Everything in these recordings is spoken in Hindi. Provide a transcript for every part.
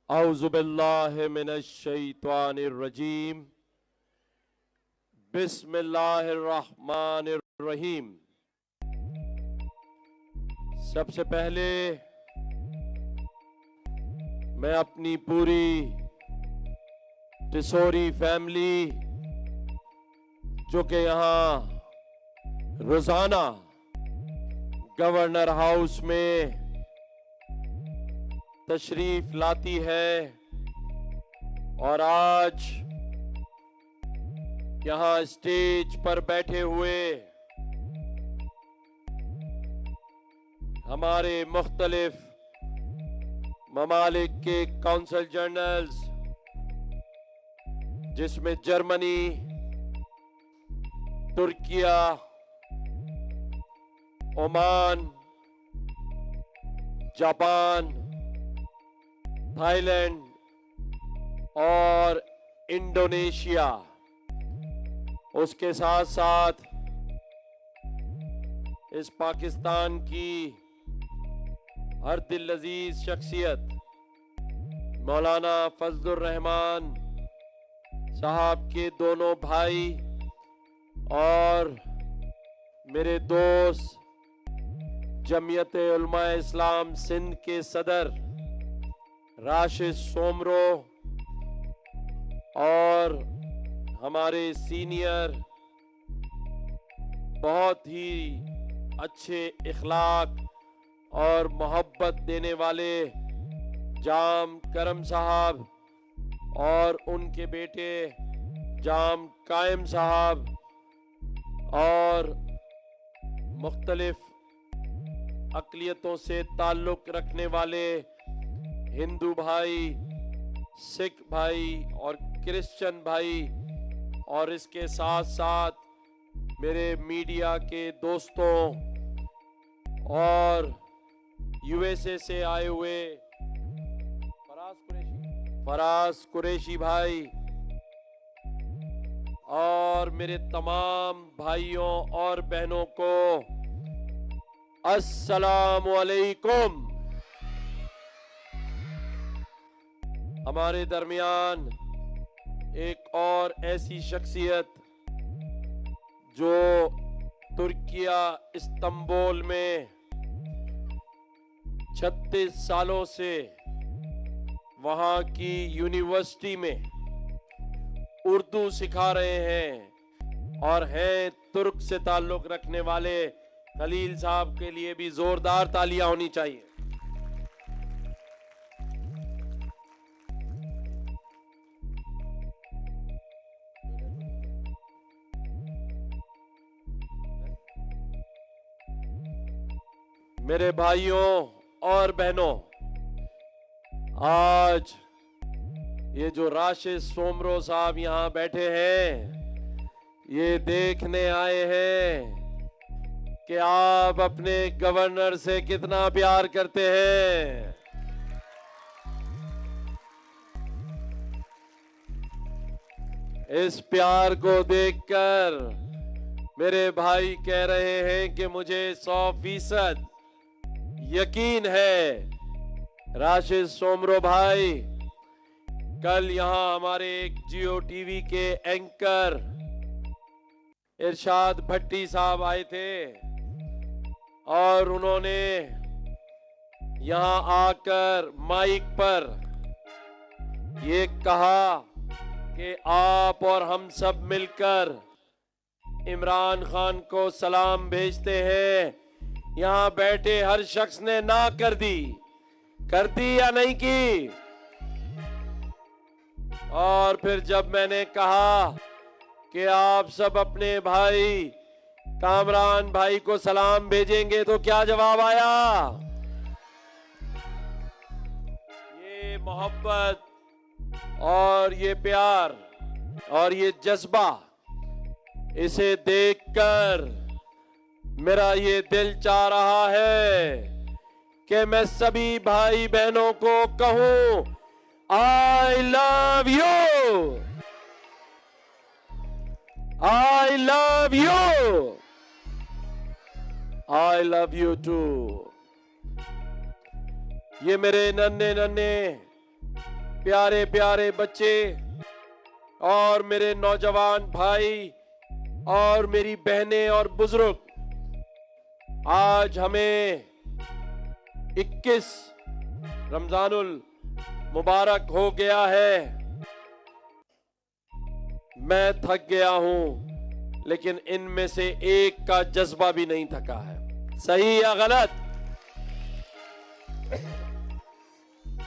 औज़ु बिल्लाहि मिनश शैतानिर रजीम। बिस्मिल्लाहिर रहमानिर रहीम। सबसे पहले मैं अपनी पूरी टिसोरी फैमिली, जो कि यहाँ रोजाना गवर्नर हाउस में तशरीफ लाती है और आज यहाँ स्टेज पर बैठे हुए हमारे मुख्तलिफ ममालिक के काउंसिल जनरल्स, जिसमें Germany, Türkiye, Oman, Japan, Thailand और इंडोनेशिया, उसके साथ साथ इस पाकिस्तान की हर दिल अजीज शख्सियत मौलाना फजलुर रहमान साहब के दोनों भाई और मेरे दोस्त जमीयत उलमा इस्लाम सिंध के सदर राशिद सोमरो और हमारे सीनियर बहुत ही अच्छे इखलाक और मोहब्बत देने वाले जाम करम साहब और उनके बेटे जाम कायम साहब और मुख्तलिफ अक़लियतों से ताल्लुक़ रखने वाले हिंदू भाई, सिख भाई और क्रिश्चियन भाई, और इसके साथ साथ मेरे मीडिया के दोस्तों और यूएसए से आए हुए फराज कुरैशी भाई और मेरे तमाम भाइयों और बहनों को अस्सलामु अलैकुम। हमारे दरमियान एक और ऐसी शख्सियत जो तुर्किया इस्तांबुल में 36 सालों से वहाँ की यूनिवर्सिटी में उर्दू सिखा रहे हैं और हैं तुर्क से ताल्लुक़ रखने वाले खलील साहब के लिए भी जोरदार तालियां होनी चाहिए। मेरे भाइयों और बहनों, आज ये जो राशिद सोमरो साहब यहाँ बैठे हैं, ये देखने आए हैं कि आप अपने गवर्नर से कितना प्यार करते हैं। इस प्यार को देखकर मेरे भाई कह रहे हैं कि मुझे 100% यकीन है राशिद सोमरो भाई, कल यहाँ हमारे एक जियो टीवी के एंकर इरशाद भट्टी साहब आए थे और उन्होंने यहाँ आकर माइक पर ये कहा कि आप और हम सब मिलकर इमरान खान को सलाम भेजते हैं। यहाँ बैठे हर शख्स ने ना कर दी या नहीं की? और फिर जब मैंने कहा कि आप सब अपने भाई कामरान भाई को सलाम भेजेंगे तो क्या जवाब आया? ये मोहब्बत और ये प्यार और ये जज्बा, इसे देखकर मेरा ये दिल चाह रहा है कि मैं सभी भाई बहनों को कहूं, I love you, I love you, I love you too. ये मेरे नन्हे नन्हे प्यारे प्यारे बच्चे और मेरे नौजवान भाई और मेरी बहनें और बुजुर्ग, आज हमें 21 रमजानुल मुबारक हो गया है। मैं थक गया हूं, लेकिन इनमें से एक का जज्बा भी नहीं थका है। सही या गलत?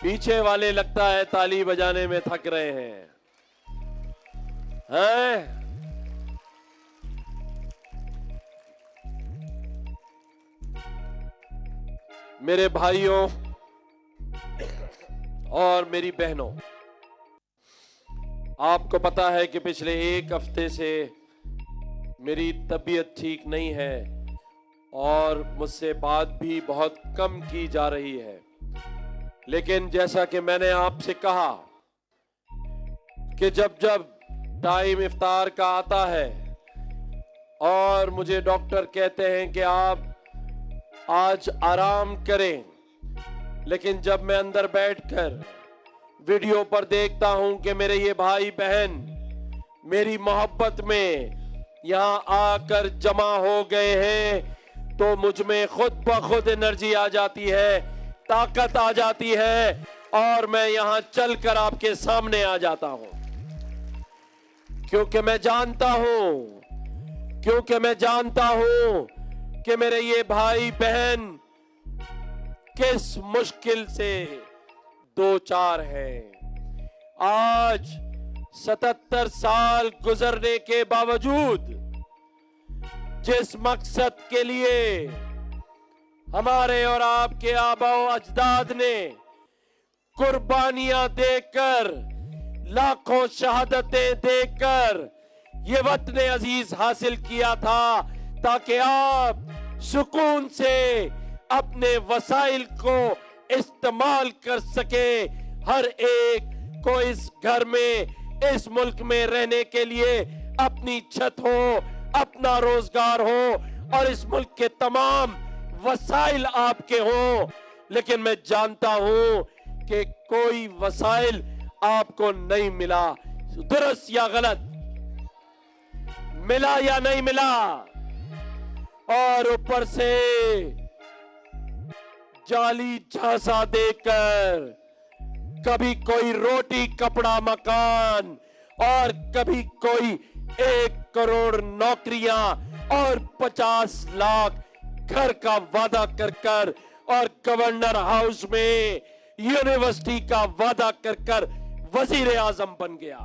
पीछे वाले लगता है ताली बजाने में थक रहे हैं। मेरे भाइयों और मेरी बहनों, आपको पता है कि पिछले एक हफ्ते से मेरी तबीयत ठीक नहीं है और मुझसे बात भी बहुत कम की जा रही है। लेकिन जैसा कि मैंने आपसे कहा कि जब जब टाइम इफ्तार का आता है और मुझे डॉक्टर कहते हैं कि आप आज आराम करें, लेकिन जब मैं अंदर बैठकर वीडियो पर देखता हूं कि मेरे ये भाई बहन मेरी मोहब्बत में यहां आकर जमा हो गए हैं, तो मुझ में खुद ब खुद एनर्जी आ जाती है, ताकत आ जाती है और मैं यहां चलकर आपके सामने आ जाता हूं। क्योंकि मैं जानता हूं कि मेरे ये भाई बहन किस मुश्किल से दो चार हैं। आज 77 साल गुजरने के बावजूद जिस मकसद के लिए हमारे और आपके आबाओ अजदाद ने कुर्बानियां देकर, लाखों शहादतें देकर ये वतन अजीज हासिल किया था, ताकि आप सुकून से अपने वसाइल को इस्तेमाल कर सके, हर एक को इस घर में, इस मुल्क में रहने के लिए अपनी छत हो, अपना रोजगार हो और इस मुल्क के तमाम वसाइल आपके हो। लेकिन मैं जानता हूं कि कोई वसाइल आपको नहीं मिला। दुरुस्त या गलत? मिला या नहीं मिला? और ऊपर से जाली झांसा देकर कभी कोई रोटी कपड़ा मकान और कभी कोई 1 करोड़ नौकरियां और 50 लाख घर का वादा कर कर और गवर्नर हाउस में यूनिवर्सिटी का वादा कर कर वजीर आजम बन गया।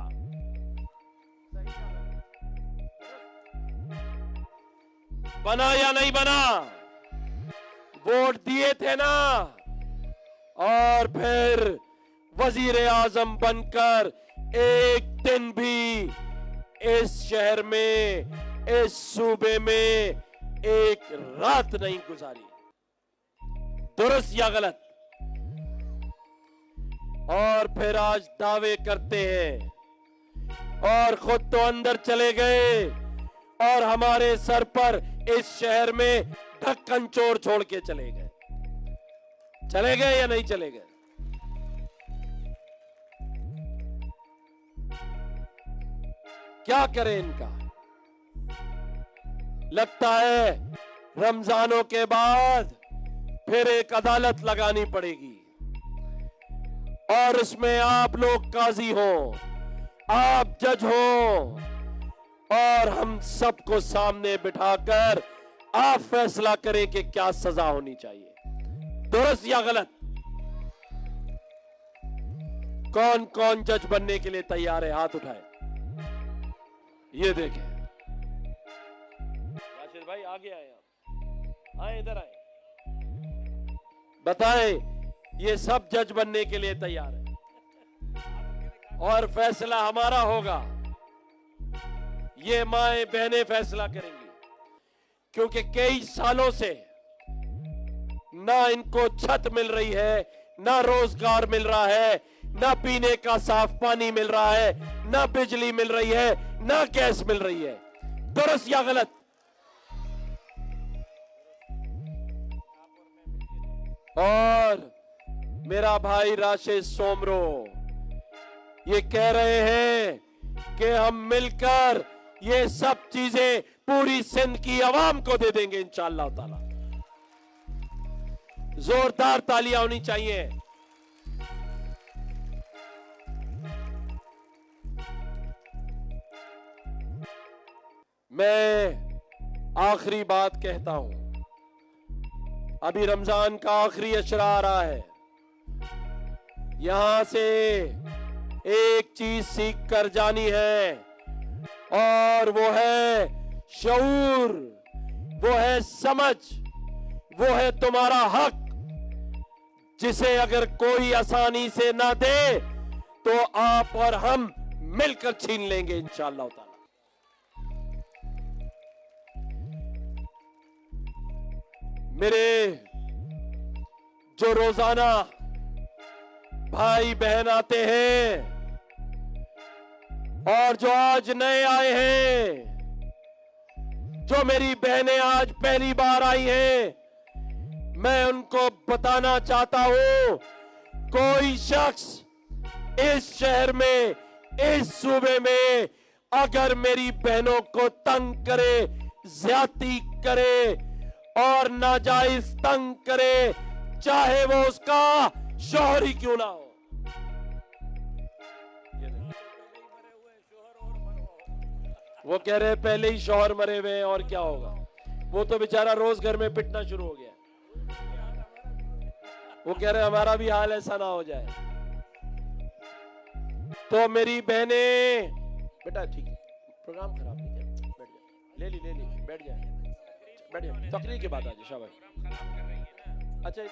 बना या नहीं बना? वोट दिए थे ना, और फिर वजीर आजम बनकर एक दिन भी इस शहर में, इस सूबे में एक रात नहीं गुजारी। दुरुस्त या गलत? और फिर आज दावे करते हैं और खुद तो अंदर चले गए और हमारे सर पर इस शहर में ढक्कन चोर छोड़ के चले गए। चले गए या नहीं चले गए? क्या करें इनका? लगता है रमजानों के बाद फिर एक अदालत लगानी पड़ेगी और उसमें आप लोग काजी हो, आप जज हो और हम सबको सामने बिठाकर आप फैसला करें कि क्या सजा होनी चाहिए। दुरुस्त या गलत? कौन कौन जज बनने के लिए तैयार है? हाथ उठाए। ये देखें, राशिद भाई आगे आए, आप आए, इधर आए, बताएं ये सब जज बनने के लिए तैयार है और फैसला हमारा होगा। ये माएं बहनें फैसला करेंगी, क्योंकि कई सालों से ना इनको छत मिल रही है, ना रोजगार मिल रहा है, ना पीने का साफ पानी मिल रहा है, ना बिजली मिल रही है, ना गैस मिल रही है। दुरुस्त या गलत? और मेरा भाई राशिद सोमरो, ये कह रहे हैं कि हम मिलकर ये सब चीजें पूरी सिंध की आवाम को दे देंगे इंशाअल्लाह ताला। जोरदार तालियां होनी चाहिए। मैं आखिरी बात कहता हूं, अभी रमजान का आखिरी अशरा आ रहा है। यहां से एक चीज सीख कर जानी है और वो है शऊर, वो है समझ, वो है तुम्हारा हक, जिसे अगर कोई आसानी से ना दे तो आप और हम मिलकर छीन लेंगे इंशाअल्लाह ताला। मेरे जो रोजाना भाई बहन आते हैं और जो आज नए आए हैं, जो मेरी बहनें आज पहली बार आई हैं, मैं उनको बताना चाहता हूं, कोई शख्स इस शहर में, इस सूबे में अगर मेरी बहनों को तंग करे, ज्यादती करे और नाजायज तंग करे, चाहे वो उसका शौहर ही क्यों ना हो। वो कह रहे पहले ही शौहर मरे हुए हैं और क्या होगा। वो तो बेचारा रोज घर में पिटना शुरू हो गया। वो कह रहे हमारा भी हाल ऐसा ना हो जाए। तो मेरी बहनें, बेटा ठीक है, प्रोग्राम खराब नहीं किया, बैठ जा, ले ली बैठ जा, बैठ जा, तकरीर के बाद आ जाए। शाबाश। अच्छा,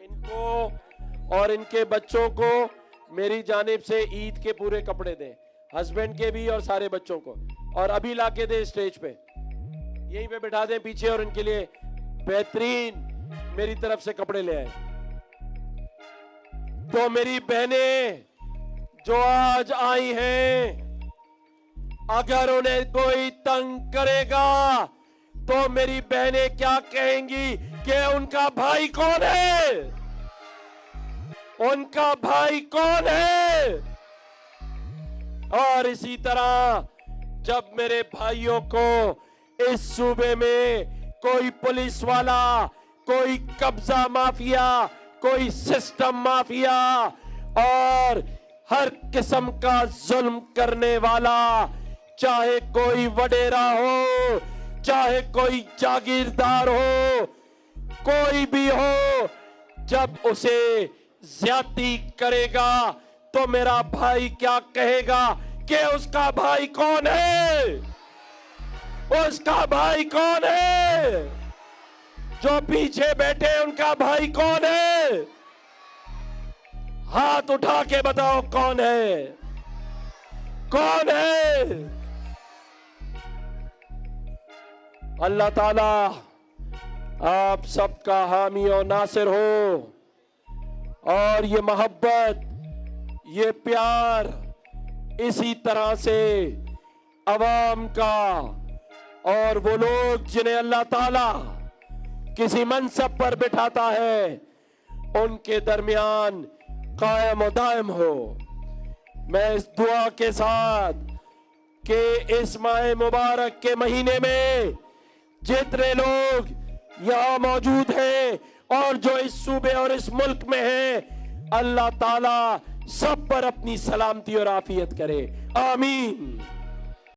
इनको और इनके बच्चों को मेरी जानिब से ईद के पूरे कपड़े दें, हस्बैंड के भी और सारे बच्चों को, और अभी लाके दे स्टेज पे, यहीं पे बैठा दें पीछे, और इनके लिए बेहतरीन मेरी तरफ से कपड़े ले आए। तो मेरी बहनें जो आज आई हैं, अगर उन्हें कोई तंग करेगा तो मेरी बहनें क्या कहेंगी कि उनका भाई कौन है, उनका भाई कौन है। और इसी तरह जब मेरे भाइयों को इस सूबे में कोई पुलिस वाला, कोई कब्जा माफिया, कोई सिस्टम माफिया और हर किस्म का जुल्म करने वाला, चाहे कोई वडेरा हो, चाहे कोई जागीरदार हो, कोई भी हो, जब उसे ज्यादती करेगा तो मेरा भाई क्या कहेगा कि उसका भाई कौन है, उसका भाई कौन है, जो पीछे बैठे उनका भाई कौन है। हाथ उठा के बताओ कौन है, कौन है। अल्लाह ताला आप सबका हामी और नासिर हो, और ये मोहब्बत, ये प्यार इसी तरह से अवाम का और वो लोग जिन्हें अल्लाह ताला किसी मनसब पर बिठाता है, उनके दरमियान कायम और दायम हो। मैं इस दुआ के साथ कि इस माह मुबारक के महीने में जितने लोग यहाँ मौजूद हैं और जो इस सूबे और इस मुल्क में हैं, अल्लाह ताला सब पर अपनी सलामती और आफियत करे, आमीन।